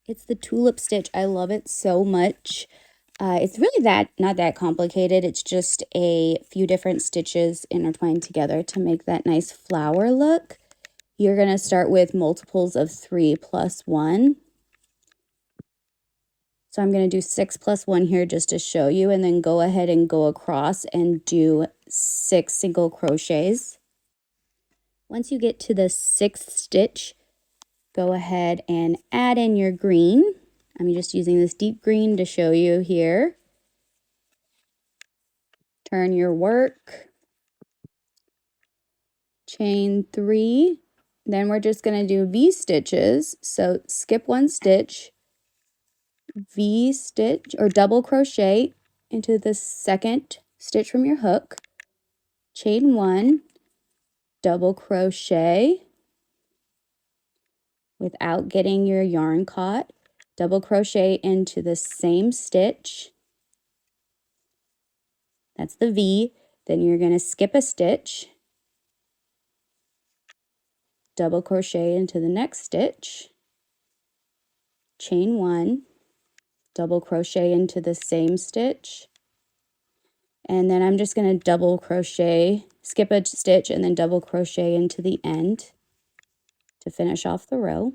It's the tulip stitch. I love it so much. It's really not that complicated. It's just a few different stitches intertwined together to make that nice flower look. You're going to start with multiples of 3 plus 1. So I'm going to do 6 plus 1 here just to show you, and then go ahead and go across and do 6 single crochets. Once you get to the 6th stitch, go ahead and add in your green. I'm just using this deep green to show you here. Turn your work, chain 3. Then we're just going to do V stitches. So skip 1 stitch, V stitch or double crochet into the 2nd stitch from your hook, chain 1, double crochet without getting your yarn caught, double crochet into the same stitch. That's the V. Then you're going to skip a stitch, double crochet into the next stitch, chain 1, double crochet into the same stitch, and then I'm just going to double crochet, skip a stitch, and then double crochet into the end to finish off the row.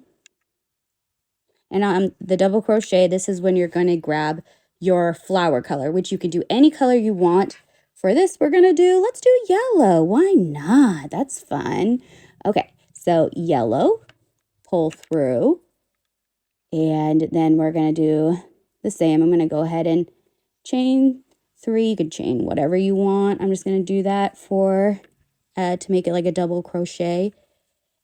And on the double crochet, this is when you're going to grab your flower color, which you can do any color you want. For this, let's do yellow. Why not? That's fun. Okay, so yellow, pull through, and then we're going to do the same. I'm going to go ahead and chain 3. You could chain whatever you want. I'm just going to do that for to make it like a double crochet.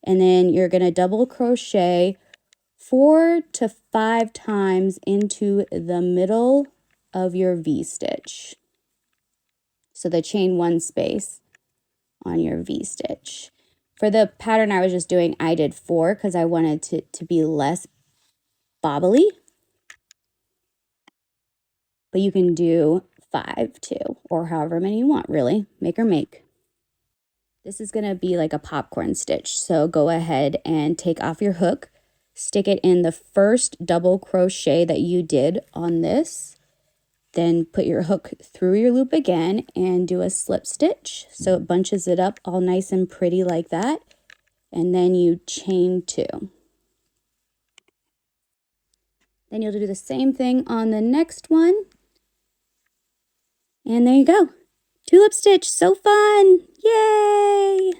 And then you're going to double crochet 4 to 5 times into the middle of your V stitch. So the chain 1 space on your V stitch. For the pattern I was just doing, I did 4 because I wanted it to be less bobbly. But you can do 5 too, or however many you want, really. Make or make. This is going to be like a popcorn stitch. So go ahead and take off your hook. Stick it in the first double crochet that you did on this. Then put your hook through your loop again and do a slip stitch. So it bunches it up all nice and pretty like that. And then you chain 2. Then you'll do the same thing on the next one. And there you go. Tulip stitch, so fun! Yay!